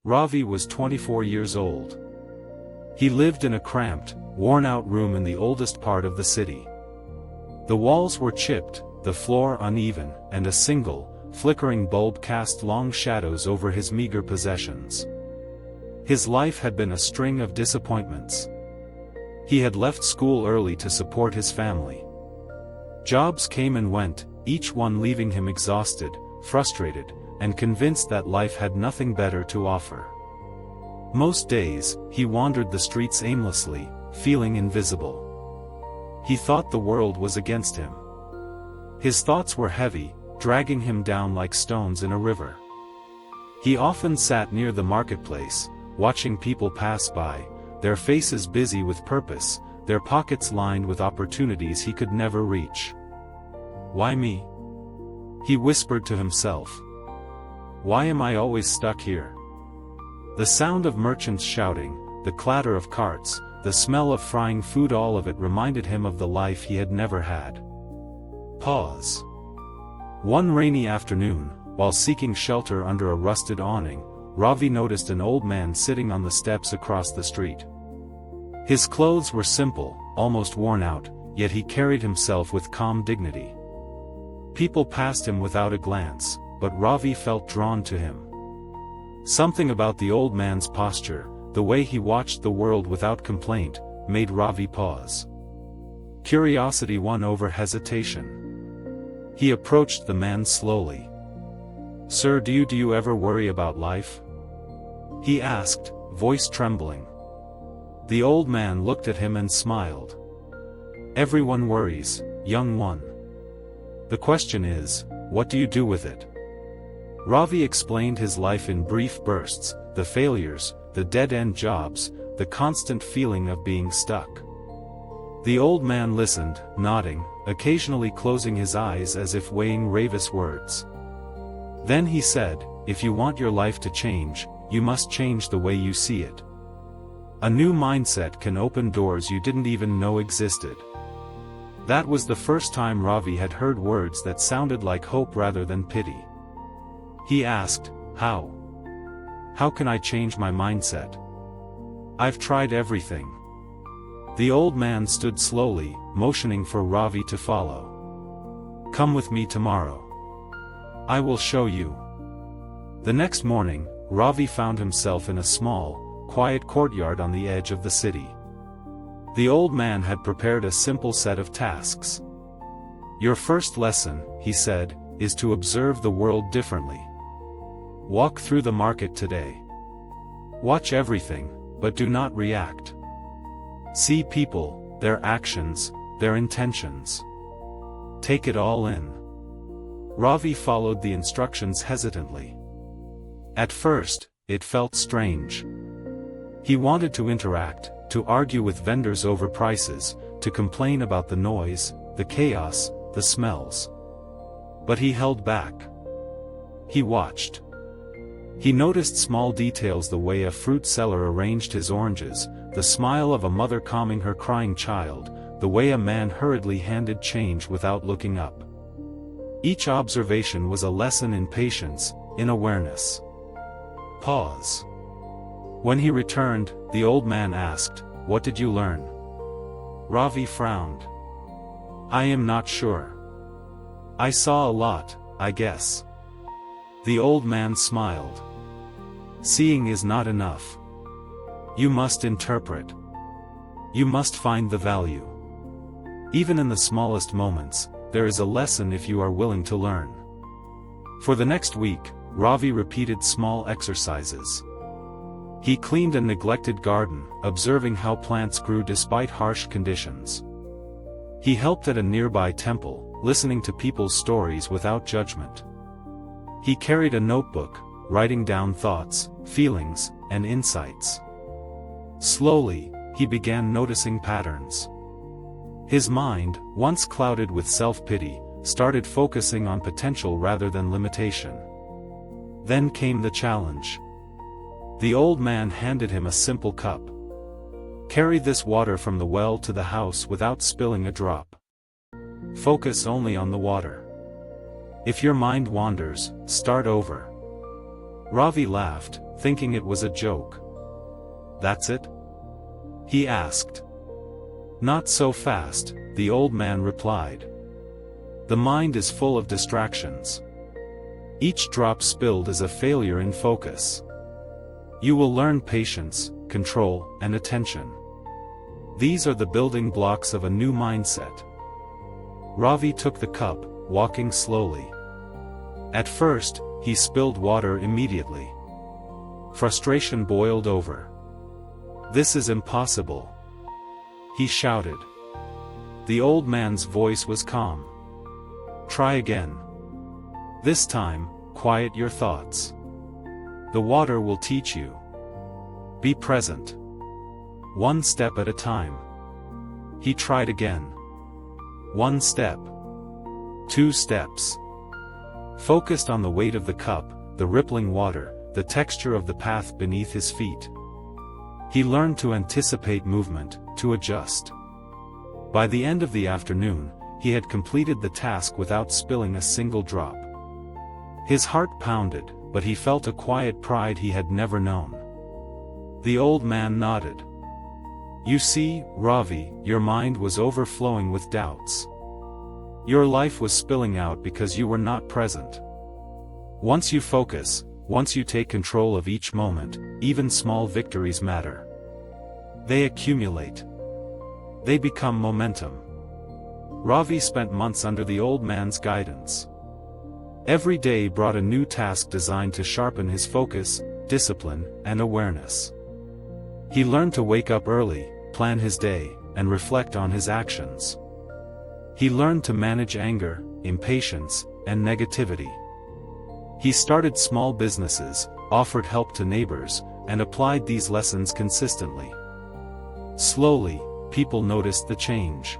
Ravi was 24 years old. He lived in a cramped, worn-out room in the oldest part of the city. The walls were chipped, the floor uneven, and a single, flickering bulb cast long shadows over his meager possessions. His life had been a string of disappointments. He had left school early to support his family. Jobs came and went, each one leaving him exhausted, frustrated, and convinced that life had nothing better to offer. Most days, he wandered the streets aimlessly, feeling invisible. He thought the world was against him. His thoughts were heavy, dragging him down like stones in a river. He often sat near the marketplace, watching people pass by, their faces busy with purpose, their pockets lined with opportunities he could never reach. "Why me?" he whispered to himself. "Why am I always stuck here?" The sound of merchants shouting, the clatter of carts, the smell of frying food, all of it reminded him of the life he had never had. Pause. One rainy afternoon, while seeking shelter under a rusted awning, Ravi noticed an old man sitting on the steps across the street. His clothes were simple, almost worn out, yet he carried himself with calm dignity. People passed him without a glance, but Ravi felt drawn to him. Something about the old man's posture, the way he watched the world without complaint, made Ravi pause. Curiosity won over hesitation. He approached the man slowly. "Sir, do you ever worry about life?" he asked, voice trembling. The old man looked at him and smiled. "Everyone worries, young one. The question is, what do you do with it?" Ravi explained his life in brief bursts, the failures, the dead-end jobs, the constant feeling of being stuck. The old man listened, nodding, occasionally closing his eyes as if weighing Ravi's words. Then he said, "If you want your life to change, you must change the way you see it. A new mindset can open doors you didn't even know existed." That was the first time Ravi had heard words that sounded like hope rather than pity. He asked, "How? How can I change my mindset? I've tried everything." The old man stood slowly, motioning for Ravi to follow. "Come with me tomorrow. I will show you." The next morning, Ravi found himself in a small, quiet courtyard on the edge of the city. The old man had prepared a simple set of tasks. "Your first lesson," he said, "is to observe the world differently. Walk through the market today. Watch everything, but do not react. See people, their actions, their intentions. Take it all in." Ravi followed the instructions hesitantly. At first, it felt strange. He wanted to interact, to argue with vendors over prices, to complain about the noise, the chaos, the smells. But he held back. He watched. He noticed small details, the way a fruit seller arranged his oranges, the smile of a mother calming her crying child, the way a man hurriedly handed change without looking up. Each observation was a lesson in patience, in awareness. Pause. When he returned, the old man asked, "What did you learn?" Ravi frowned. "I am not sure. I saw a lot, I guess." The old man smiled. "Seeing is not enough. You must interpret. You must find the value. Even in the smallest moments, there is a lesson if you are willing to learn." For the next week, Ravi repeated small exercises. He cleaned a neglected garden, observing how plants grew despite harsh conditions. He helped at a nearby temple, listening to people's stories without judgment. He carried a notebook, writing down thoughts, feelings, and insights. Slowly, he began noticing patterns. His mind, once clouded with self-pity, started focusing on potential rather than limitation. Then came the challenge. The old man handed him a simple cup. "Carry this water from the well to the house without spilling a drop. Focus only on the water. If your mind wanders, start over." Ravi laughed, thinking it was a joke. "That's it?" he asked. "Not so fast," the old man replied. "The mind is full of distractions. Each drop spilled is a failure in focus. You will learn patience, control, and attention. These are the building blocks of a new mindset." Ravi took the cup, walking slowly. At first, he spilled water immediately. Frustration boiled over. "This is impossible," he shouted. The old man's voice was calm. "Try again. This time, quiet your thoughts. The water will teach you. Be present. One step at a time." He tried again. 1 step. 2 steps. Focused on the weight of the cup, the rippling water, the texture of the path beneath his feet. He learned to anticipate movement, to adjust. By the end of the afternoon, he had completed the task without spilling a single drop. His heart pounded, but he felt a quiet pride he had never known. The old man nodded. "You see, Ravi, your mind was overflowing with doubts. Your life was spilling out because you were not present. Once you focus, once you take control of each moment, even small victories matter. They accumulate. They become momentum." Ravi spent months under the old man's guidance. Every day brought a new task designed to sharpen his focus, discipline, and awareness. He learned to wake up early, plan his day, and reflect on his actions. He learned to manage anger, impatience, and negativity. He started small businesses, offered help to neighbors, and applied these lessons consistently. Slowly, people noticed the change.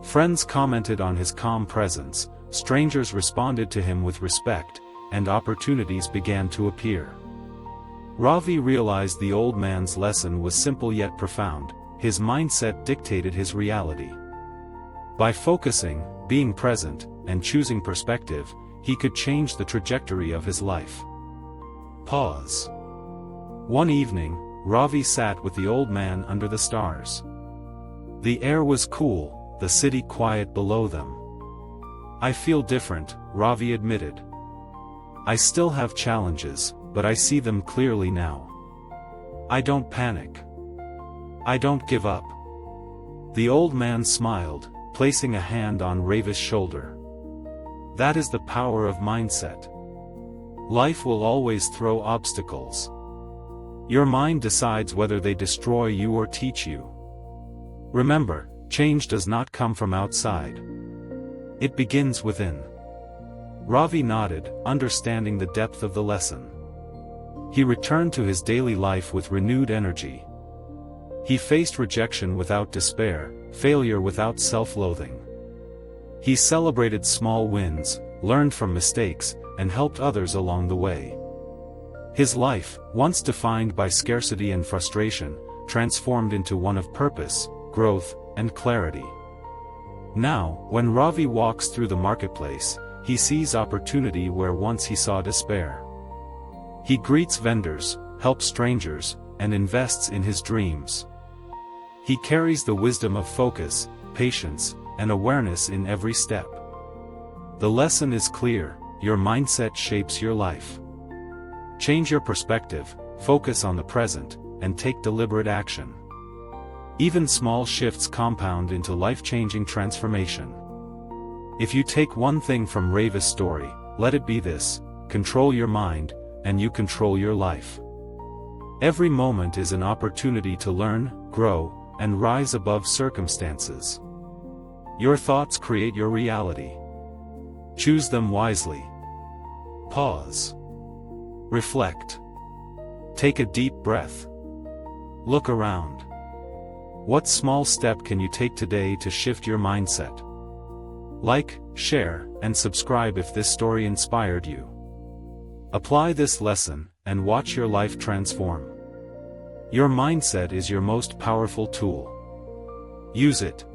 Friends commented on his calm presence, strangers responded to him with respect, and opportunities began to appear. Ravi realized the old man's lesson was simple yet profound. His mindset dictated his reality. By focusing, being present, and choosing perspective, he could change the trajectory of his life. Pause. One evening, Ravi sat with the old man under the stars. The air was cool, the city quiet below them. "I feel different," Ravi admitted. "I still have challenges, but I see them clearly now. I don't panic. I don't give up." The old man smiled, placing a hand on Ravi's shoulder. "That is the power of mindset. Life will always throw obstacles. Your mind decides whether they destroy you or teach you. Remember, change does not come from outside. It begins within." Ravi nodded, understanding the depth of the lesson. He returned to his daily life with renewed energy. He faced rejection without despair, failure without self-loathing. He celebrated small wins, learned from mistakes, and helped others along the way. His life, once defined by scarcity and frustration, transformed into one of purpose, growth, and clarity. Now, when Ravi walks through the marketplace, he sees opportunity where once he saw despair. He greets vendors, helps strangers, and invests in his dreams. He carries the wisdom of focus, patience, and awareness in every step. The lesson is clear: your mindset shapes your life. Change your perspective, focus on the present, and take deliberate action. Even small shifts compound into life-changing transformation. If you take one thing from Ravi's story, let it be this: control your mind, and you control your life. Every moment is an opportunity to learn, grow, and rise above circumstances. Your thoughts create your reality. Choose them wisely. Pause. Reflect. Take a deep breath. Look around. What small step can you take today to shift your mindset? Like, share, and subscribe if this story inspired you. Apply this lesson, and watch your life transform. Your mindset is your most powerful tool. Use it.